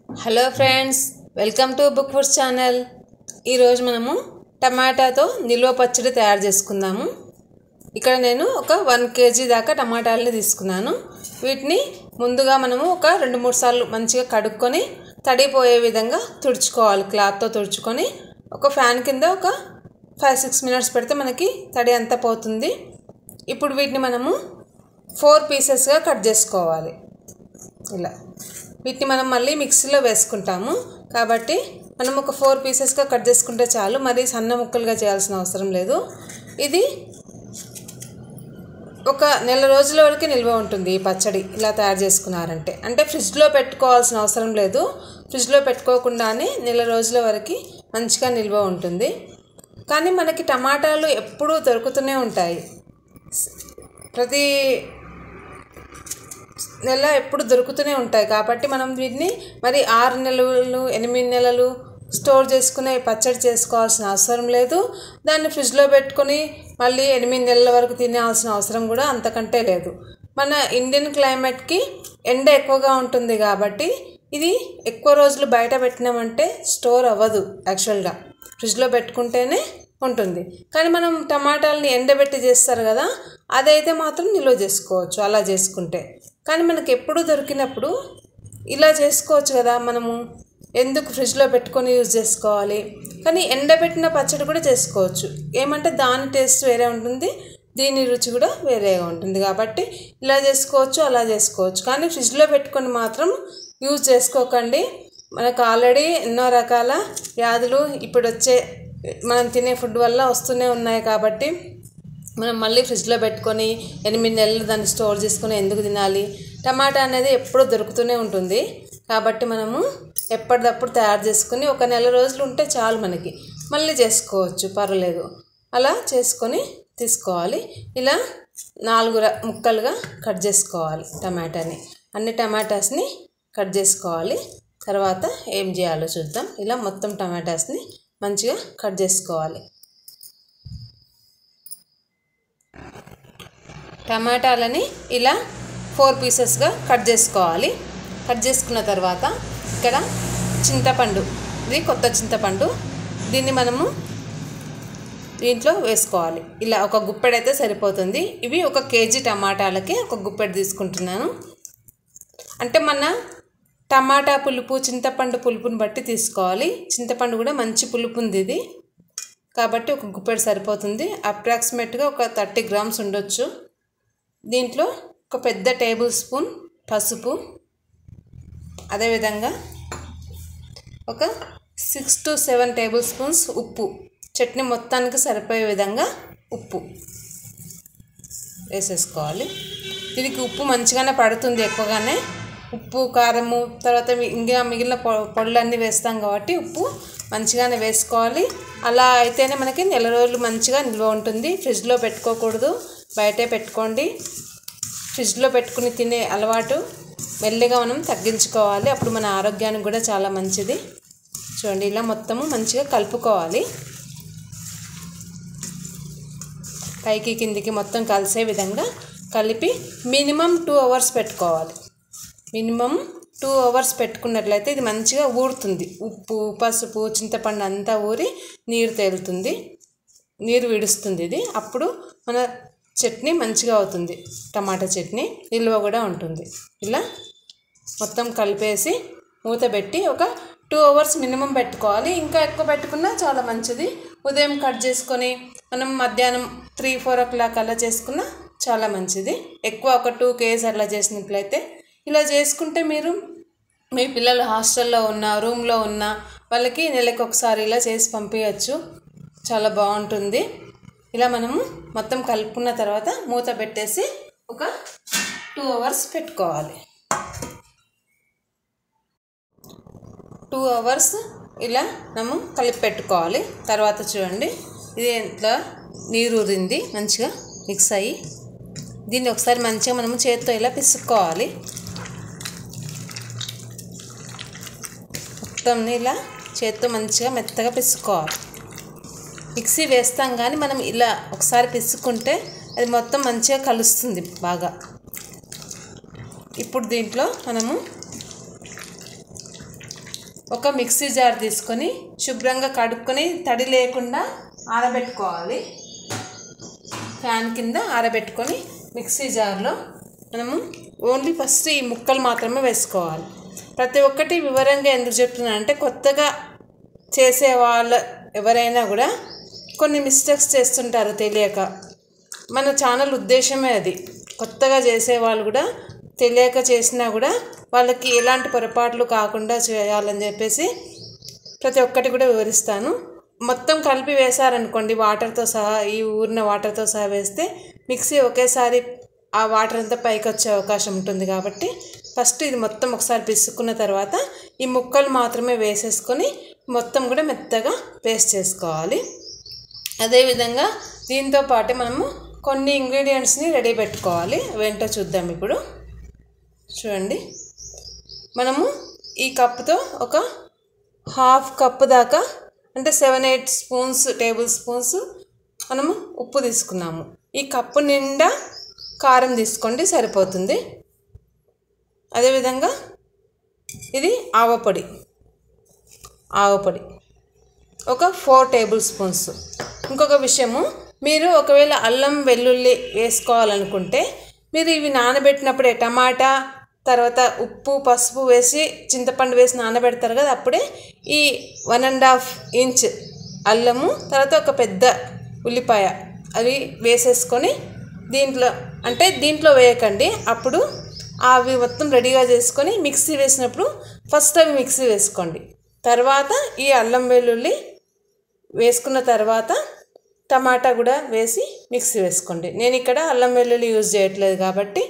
Hello friends, welcome to book foods channel. ఈరోజు మనము టమాటాతో నిల్వ పచ్చడి తయారు చేసుకుందాము. ఇక్కడ నేను ఒక 1 kg దాకా టమాటాలని తీసుకున్నాను. వీటిని ముందుగా మనము ఒక 2-3 సార్లు మంచిగా కడుక్కొని తడిపోయే విధంగా తుడుచుకోవాలి. క్లాత్తో తుడుచుకొని ఒక ఫ్యాన్ కింద ఒక 5-6 మినిట్స్ పెడితే మనకి తడి అంతా పోతుంది. ఇప్పుడు వీటిని మనము 4 పీసెస్గా కట్ చేసుకోవాలి. ఇలా వీటిని మనం మళ్ళీ మిక్సీలో వేసుకుంటాము కాబట్టి మనం ఒక 4 పీసెస్గా కట్ చేసుకుంటే చాలు. మరి సన్న ముక్కలుగా చేయాల్సిన అవసరం లేదు. ఇది ఒక నెల రోజుల వరకు నిల్వ ఉంటుంది. ఈ పచ్చడి ఇలా తయారు చేసుకున్నారంటే అంటే ఫ్రిడ్జ్లో పెట్టుకోవాల్సిన అవసరం లేదు. ఫ్రిడ్జ్లో పెట్టుకోకుండానే నెల రోజుల వరకు మంచిగా నిల్వ ఉంటుంది. కానీ మనకి టమాటాలు ఎప్పుడూ దొరుకుతూనే ఉంటాయి. ప్రతి నెల ఎప్పుడు దొరుకుతూనే ఉంటాయి కాబట్టి మనం వీటిని మరి 6 నెలలు 8 నెలలు స్టోర్ చేసుకునే పచ్చడి చేసుకోవాల్సిన అవసరం లేదు. దాన్ని ఫ్రిడ్జ్లో పెట్టుకొని మళ్ళీ 8 నెలల వరకు తినాల్సిన అవసరం కూడా అంతకంటే లేదు. మన ఇండియన్ క్లైమేట్కి ఎండ ఎక్కువగా ఉంటుంది కాబట్టి ఇది ఎక్కువ రోజులు బయట పెట్టినామంటే స్టోర్ అవ్వదు. యాక్చువల్గా ఫ్రిడ్జ్లో పెట్టుకుంటేనే ఉంటుంది. కానీ మనం టమాటాలని ఎండబెట్టి చేస్తారు కదా, అదైతే మాత్రం నిల్వ చేసుకోవచ్చు అలా చేసుకుంటే. కానీ మనకి ఎప్పుడు దొరికినప్పుడు ఇలా చేసుకోవచ్చు కదా, మనము ఎందుకు ఫ్రిడ్జ్లో పెట్టుకొని యూజ్ చేసుకోవాలి. కానీ ఎండబెట్టిన పచ్చడి కూడా చేసుకోవచ్చు. ఏమంటే దాని టేస్ట్ వేరే ఉంటుంది, దీని రుచి కూడా వేరేగా ఉంటుంది. కాబట్టి ఇలా చేసుకోవచ్చు, అలా చేసుకోవచ్చు. కానీ ఫ్రిడ్జ్లో పెట్టుకొని మాత్రం యూజ్ చేసుకోకండి. మనకు ఆల్రెడీ ఎన్నో రకాల వ్యాధులు ఇప్పుడు వచ్చే మనం తినే ఫుడ్ వల్ల వస్తూనే ఉన్నాయి. కాబట్టి మనం మళ్ళీ ఫ్రిడ్జ్లో పెట్టుకొని 8 నెలలు దాన్ని స్టోర్ చేసుకొని ఎందుకు తినాలి. టమాటా అనేది ఎప్పుడూ దొరుకుతూనే ఉంటుంది కాబట్టి మనము ఎప్పటికప్పుడు తయారు చేసుకొని ఒక నెల రోజులు ఉంటే చాలు, మనకి మళ్ళీ చేసుకోవచ్చు, పర్వాలేదు. అలా చేసుకొని తీసుకోవాలి. ఇలా 4 ముక్కలుగా కట్ చేసుకోవాలి టమాటాని. అన్ని టమాటాస్ని కట్ చేసుకోవాలి. తర్వాత ఏం చేయాలో చూద్దాం. ఇలా మొత్తం టమాటాస్ని మంచిగా కట్ చేసుకోవాలి. టమాటాలని ఇలా 4 పీసెస్గా కట్ చేసుకోవాలి. కట్ చేసుకున్న తర్వాత ఇక్కడ చింతపండు, ఇది కొత్త చింతపండు, దీన్ని మనము దీంట్లో వేసుకోవాలి. ఇలా ఒక గుప్పెడైతే సరిపోతుంది. ఇవి 1 kg టమాటాలకి 1 గుప్పెడు తీసుకుంటున్నాను. అంటే మన టమాటా పులుపు చింతపండు పులుపుని బట్టి తీసుకోవాలి. చింతపండు కూడా మంచి పులుపు ఉంది ఇది కాబట్టి 1 గుప్పెడు సరిపోతుంది. అప్రాక్సిమేట్గా ఒక 30 grams ఉండొచ్చు. దీంట్లో ఒక పెద్ద టేబుల్ స్పూన్ పసుపు, అదేవిధంగా ఒక 6 to 7 టేబుల్ స్పూన్స్ ఉప్పు, చట్నీ మొత్తానికి సరిపోయే విధంగా ఉప్పు వేసేసుకోవాలి. దీనికి ఉప్పు మంచిగానే పడుతుంది, ఎక్కువగానే. ఉప్పు, కారము, తర్వాత ఇంకా మిగిలిన పొడులన్నీ వేస్తాం కాబట్టి ఉప్పు మంచిగానే వేసుకోవాలి. అలా అయితేనే మనకి నెల రోజులు మంచిగా నిల్వ ఉంటుంది. ఫ్రిడ్జ్లో పెట్టుకోకూడదు, బయటే పెట్టుకోండి. ఫ్రిడ్జ్లో పెట్టుకుని తినే అలవాటు మెల్లిగా మనం తగ్గించుకోవాలి. అప్పుడు మన ఆరోగ్యానికి కూడా చాలా మంచిది. చూడండి, ఇలా మొత్తము మంచిగా కలుపుకోవాలి. పైకి కిందికి మొత్తం కలిసే విధంగా కలిపి మినిమం 2 hours పెట్టుకోవాలి. మినిమం 2 hours పెట్టుకున్నట్లయితే ఇది మంచిగా ఊరుతుంది. ఉప్పు, పసుపు, చింతపండు అంతా ఊరి నీరు తేలుతుంది, నీరు విడుస్తుంది ఇది. అప్పుడు మన చట్నీ మంచిగా అవుతుంది. టమాటా చట్నీ నిల్వ కూడా ఉంటుంది. ఇలా మొత్తం కలిపేసి మూత పెట్టి ఒక 2 hours మినిమం పెట్టుకోవాలి. ఇంకా ఎక్కువ పెట్టుకున్నా చాలా మంచిది. ఉదయం కట్ చేసుకొని మనం మధ్యాహ్నం 3-4 o'clock అలా చేసుకున్నా చాలా మంచిది. ఎక్కువ ఒక 2 kgs అలా చేసినట్లయితే ఇలా చేసుకుంటే మీరు మీ పిల్లలు హాస్టల్లో ఉన్న, రూమ్లో ఉన్న వాళ్ళకి నెలకు ఒకసారి ఇలా చేసి పంపించవచ్చు. చాలా బాగుంటుంది. ఇలా మనము మొత్తం కలుపుకున్న తర్వాత మూత పెట్టేసి ఒక 2 hours పెట్టుకోవాలి. 2 hours ఇలా మనము కలిపి పెట్టుకోవాలి. తర్వాత చూడండి, ఇది ఇట్లా నీరు ఊరింది, మంచిగా మిక్స్ అయ్యి దీన్ని ఒకసారి మంచిగా మనము చేతితో ఇలా పిసుక్కోవాలి. మొత్తం ఇలా చేతితో మంచిగా మెత్తగా పిసుక్కోవాలి. మిక్సీ వేస్తాం కానీ మనం ఇలా ఒకసారి పిసుక్కుంటే అది మొత్తం మంచిగా కలుస్తుంది బాగా. ఇప్పుడు దీంట్లో మనము ఒక మిక్సీ జార్ తీసుకొని శుభ్రంగా కడుక్కొని తడి లేకుండా ఆరబెట్టుకోవాలి. ఫ్యాన్ కింద ఆరబెట్టుకొని మిక్సీ జార్లో మనము ఓన్లీ ఫస్ట్ ఈ ముక్కలు మాత్రమే వేసుకోవాలి. ప్రతి ఒక్కటి వివరంగా ఎందుకు చెప్తున్నాను అంటే కొత్తగా చేసే వాళ్ళు ఎవరైనా కూడా కొన్ని మిస్టేక్స్ చేస్తుంటారు తెలియక. మన ఛానల్ ఉద్దేశమే అది. కొత్తగా చేసే వాళ్ళు కూడా తెలియక చేసినా కూడా వాళ్ళకి ఎలాంటి పొరపాట్లు కాకుండా చేయాలని చెప్పేసి ప్రతి ఒక్కటి కూడా వివరిస్తాను. మొత్తం కలిపి వేసారనుకోండి వాటర్తో సహా, ఈ ఊరిన వాటర్తో సహా వేస్తే మిక్సీ ఒకేసారి ఆ వాటర్ అంతా పైకి వచ్చే అవకాశం ఉంటుంది. కాబట్టి ఫస్ట్ ఇది మొత్తం ఒకసారి పిసుక్కున్న తర్వాత ఈ ముక్కలు మాత్రమే వేసేసుకొని మొత్తం కూడా మెత్తగా పేస్ట్ చేసుకోవాలి. అదేవిధంగా దీంతో పాటు మనము కొన్ని ఇంగ్రీడియంట్స్ని రెడీ పెట్టుకోవాలి. అవేంటో చూద్దాం. ఇప్పుడు చూడండి, మనము ఈ కప్పుతో ఒక హాఫ్ కప్పు దాకా అంటే 7-8 స్పూన్స్ టేబుల్ స్పూన్స్ మనము ఉప్పు తీసుకున్నాము. ఈ కప్పు నిండా కారం తీసుకోండి, సరిపోతుంది. అదేవిధంగా ఇది ఆవపొడి ఒక 4 టేబుల్ స్పూన్స్. ఇంకొక విషయము, మీరు ఒకవేళ అల్లం వెల్లుల్లి వేసుకోవాలనుకుంటే మీరు ఇవి నానబెట్టినప్పుడే టమాటా తర్వాత ఉప్పు పసుపు వేసి చింతపండు వేసి నానబెడతారు కదా, అప్పుడే ఈ 1.5 ఇంచ్ అల్లము తర్వాత ఒక పెద్ద ఉల్లిపాయ అవి వేసేసుకొని దీంట్లో వేయకండి. అప్పుడు అవి మొత్తం రెడీగా చేసుకొని మిక్సీ వేసినప్పుడు ఫస్ట్ అవి మిక్సీ వేసుకోండి. తర్వాత ఈ అల్లం వెల్లుల్లి వేసుకున్న తర్వాత టమాటా కూడా వేసి మిక్సీ వేసుకోండి. నేను ఇక్కడ అల్లం వెల్లుల్లి యూజ్ చేయట్లేదు కాబట్టి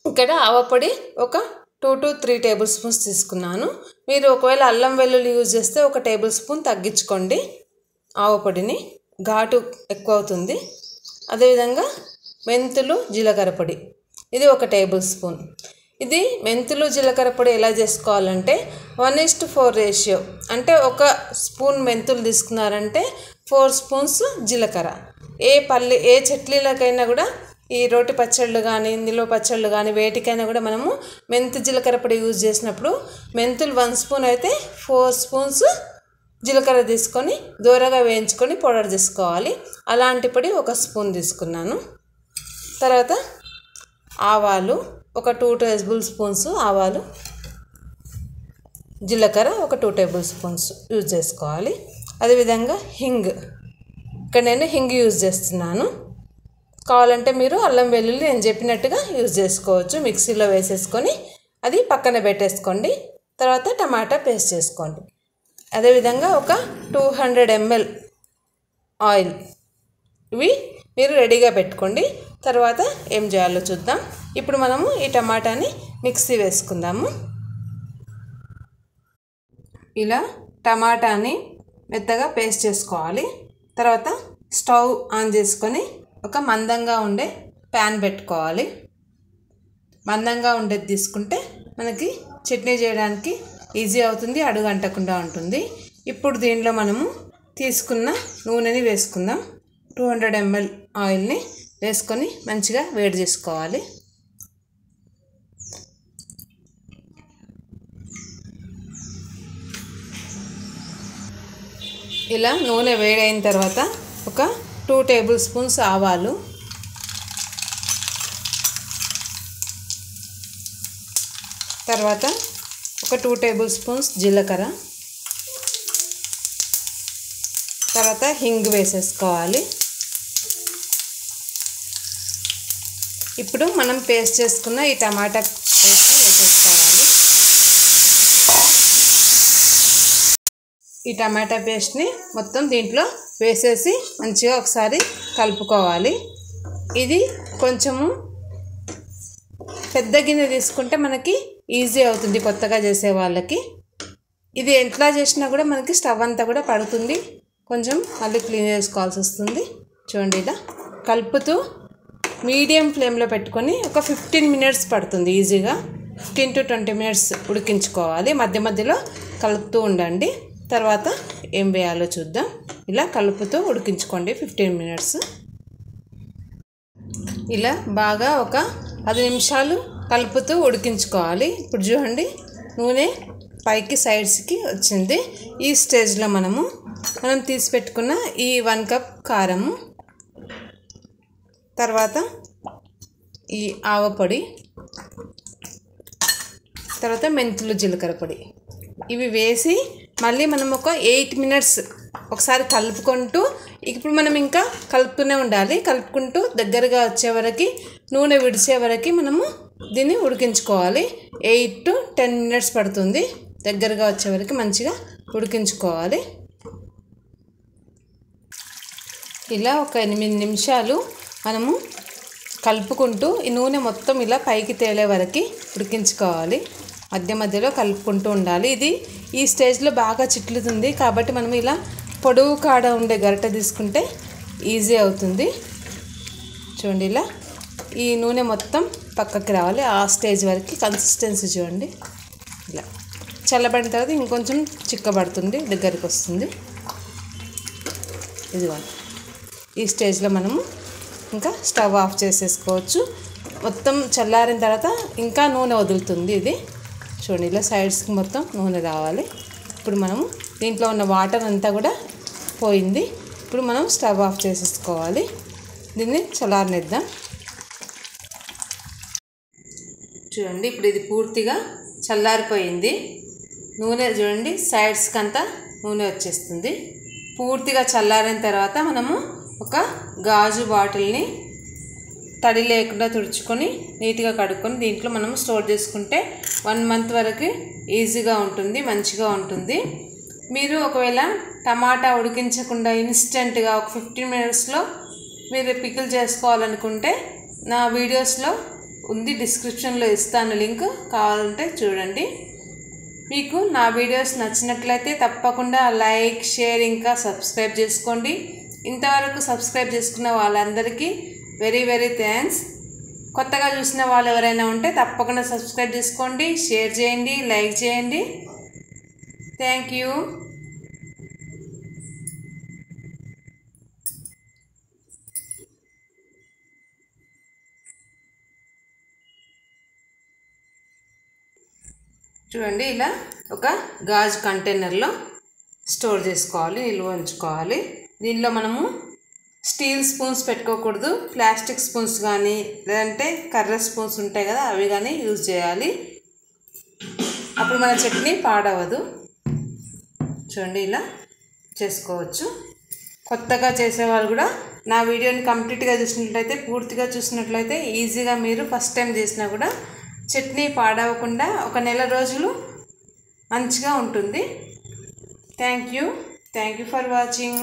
ఇక్కడ ఆవపొడి ఒక 2 to 3 టేబుల్ స్పూన్స్ తీసుకున్నాను. మీరు ఒకవేళ అల్లం వెల్లుల్లి యూజ్ చేస్తే ఒక టేబుల్ స్పూన్ తగ్గించుకోండి ఆవపొడిని, ఘాటు ఎక్కువ అవుతుంది. అదేవిధంగా మెంతులు జీలకర్ర పొడి ఇది 1 టేబుల్ స్పూన్. ఇది మెంతులు జీలకర్ర పొడి ఎలా చేసుకోవాలంటే 1:4 రేషియో, అంటే 1 స్పూన్ మెంతులు తీసుకున్నారంటే 4 స్పూన్స్ జీలకర్ర. ఏ చట్నీలకైనా కూడా ఈ రోటి పచ్చళ్ళు కానీ నిలువ పచ్చళ్ళు కానీ వేటికైనా కూడా మనము మెంతు జీలకర్ర పొడి యూజ్ చేసినప్పుడు మెంతులు 1 స్పూన్ అయితే 4 స్పూన్స్ జీలకర్ర తీసుకొని దూరగా వేయించుకొని పౌడర్ చేసుకోవాలి. అలాంటి పొడి 1 స్పూన్ తీసుకున్నాను. తర్వాత ఆవాలు ఒక 2 టేబుల్ స్పూన్స్ ఆవాలు, జీలకర్ర ఒక 2 టేబుల్ స్పూన్స్ యూజ్ చేసుకోవాలి. అదేవిధంగా ఇక్కడ నేను హింగ్ యూజ్ చేస్తున్నాను. కావాలంటే మీరు అల్లం వెల్లుల్లి నేను చెప్పినట్టుగా యూజ్ చేసుకోవచ్చు. మిక్సీలో వేసేసుకొని అది పక్కన పెట్టేసుకోండి. తర్వాత టమాటా పేస్ట్ చేసుకోండి. అదేవిధంగా ఒక 200 ml ఆయిల్ ఇవి మీరు రెడీగా పెట్టుకోండి. తర్వాత ఏం చేయాలో చూద్దాం. ఇప్పుడు మనము ఈ టమాటాని మిక్సీ వేసుకుందాము. ఇలా టమాటాని మెత్తగా పేస్ట్ చేసుకోవాలి. తర్వాత స్టవ్ ఆన్ చేసుకొని ఒక మందంగా ఉండే ప్యాన్ పెట్టుకోవాలి. మందంగా ఉండేది తీసుకుంటే మనకి చట్నీ చేయడానికి ఈజీ అవుతుంది, అడుగు అంటకుండా ఉంటుంది. ఇప్పుడు దీనిలో మనము తీసుకున్న నూనెని వేసుకుందాం. 200 ml ఆయిల్ని వేసుకొని మంచిగా వేడి చేసుకోవాలి. ఇలా నూనె వేడైన తర్వాత ఒక 2 టేబుల్ స్పూన్స్ ఆవాలు, తర్వాత ఒక 2 టేబుల్ స్పూన్స్ జీలకర్ర, తర్వాత హింగ్ వేసేసుకోవాలి. ఇప్పుడు మనం పేస్ట్ చేసుకున్న ఈ టమాటా పేస్ట్ వేసేసుకోవాలి. ఈ టమాటా పేస్ట్ని మొత్తం దీంట్లో వేసేసి మంచిగా ఒకసారి కలుపుకోవాలి. ఇది కొంచెము పెద్ద గిన్నె తీసుకుంటే మనకి ఈజీ అవుతుంది కొత్తగా చేసే వాళ్ళకి. ఇది ఎట్లా చేసినా కూడా మనకి స్టవ్ అంతా కూడా పడుతుంది, కొంచెం మళ్ళీ క్లీన్ చేసుకోవాల్సి వస్తుంది. చూడండి, ఇలా కలుపుతూ మీడియం ఫ్లేమ్లో పెట్టుకొని ఒక 15 minutes పడుతుంది. ఈజీగా 15 to 20 minutes ఉడికించుకోవాలి. మధ్య మధ్యలో కలుపుతూ ఉండండి. తర్వాత ఏం వేయాలో చూద్దాం. ఇలా కలుపుతూ ఉడికించుకోండి 15 minutes. ఇలా బాగా ఒక 10 నిమిషాలు కలుపుతూ ఉడికించుకోవాలి. ఇప్పుడు చూడండి నూనె పైకి సైడ్స్కి వచ్చింది. ఈ స్టేజ్లో మనం తీసి పెట్టుకున్న ఈ 1 కప్ కారము, తర్వాత ఈ ఆవపొడి, తర్వాత మెంతులు జీలకర్ర పొడి ఇవి వేసి మళ్ళీ మనం ఒక 8 మినిట్స్ ఒకసారి కలుపుకుంటూ, ఇప్పుడు మనం ఇంకా కలుపుతూనే ఉండాలి. కలుపుకుంటూ దగ్గరగా వచ్చే వరకు, నూనె విడిచే వరకు మనము దీన్ని ఉడికించుకోవాలి. 8 to 10 మినిట్స్ పడుతుంది దగ్గరగా వచ్చే వరకు మంచిగా ఉడికించుకోవాలి. ఇలా ఒక 8 నిమిషాలు మనము కలుపుకుంటూ ఈ నూనె మొత్తం ఇలా పైకి తేలే వరకు ఉడికించుకోవాలి. మధ్య మధ్యలో కలుపుకుంటూ ఉండాలి. ఇది ఈ స్టేజ్లో బాగా చిట్లుతుంది కాబట్టి మనం ఇలా పొడవు కాడ ఉండే గరిటె తీసుకుంటే ఈజీ అవుతుంది. చూడండి, ఇలా ఈ నూనె మొత్తం పక్కకి రావాలి. ఆ స్టేజ్ వరకు కన్సిస్టెన్సీ చూడండి. ఇలా చల్లబడిన తర్వాత ఇంకొంచెం చిక్కబడుతుంది, దగ్గరికి వస్తుంది. ఇదిగోండి, ఈ స్టేజ్లో మనము ఇంకా స్టవ్ ఆఫ్ చేసేసుకోవచ్చు. మొత్తం చల్లారిన తర్వాత ఇంకా నూనె వదులుతుంది. ఇది చూడండి, ఇలా సైడ్స్కి మొత్తం నూనె రావాలి. ఇప్పుడు మనము దీంట్లో ఉన్న వాటర్ అంతా కూడా పోయింది. ఇప్పుడు మనం స్టవ్ ఆఫ్ చేసేసుకోవాలి. దీన్ని చల్లారనిద్దాం. చూడండి, ఇప్పుడు ఇది పూర్తిగా చల్లారిపోయింది. నూనె చూడండి, సైడ్స్కి అంతా నూనె వచ్చేస్తుంది. పూర్తిగా చల్లారిన తర్వాత మనము ఒక గాజు బాటిల్ని తడి లేకుండా తుడుచుకొని నీట్గా కడుక్కొని దీంట్లో మనం స్టోర్ చేసుకుంటే 1 మంత్ వరకు ఈజీగా ఉంటుంది, మంచిగా ఉంటుంది. మీరు ఒకవేళ టమాటా ఉడికించకుండా ఇన్స్టెంట్గా ఒక 15 మినిట్స్లో మీరు పికిల్ చేసుకోవాలనుకుంటే నా వీడియోస్లో ఉంది, డిస్క్రిప్షన్లో ఇస్తాను లింక్, కావాలంటే చూడండి. మీకు నా వీడియోస్ నచ్చినట్లయితే తప్పకుండా లైక్, షేర్, ఇంకా సబ్స్క్రైబ్ చేసుకోండి. ఇంతవరకు సబ్స్క్రైబ్ చేసుకున్న వాళ్ళందరికీ వెరీ వెరీ థ్యాంక్స్. కొత్తగా చూసిన వాళ్ళు ఎవరైనా ఉంటే తప్పకుండా సబ్స్క్రైబ్ చేసుకోండి, షేర్ చేయండి, లైక్ చేయండి. Thank you. చూడండి, ఇలా ఒక గాజు కంటైనర్లో స్టోర్ చేసుకోవాలి, నిల్వ ఉంచుకోవాలి. దీనిలో మనము స్టీల్ స్పూన్స్ పెట్టుకోకూడదు. ప్లాస్టిక్ స్పూన్స్ కానీ లేదంటే కర్ర స్పూన్స్ ఉంటాయి కదా, అవి కానీ యూజ్ చేయాలి. అప్పుడు మన చట్నీ పాడవదు. చూడండి, ఇలా చేసుకోవచ్చు. కొత్తగా చేసేవాళ్ళు కూడా నా వీడియోని కంప్లీట్గా చూసినట్లయితే, పూర్తిగా చూసినట్లయితే ఈజీగా మీరు ఫస్ట్ టైం చేసినా కూడా చట్నీ పాడవకుండా ఒక నెల రోజులు మంచిగా ఉంటుంది. Thank you for watching.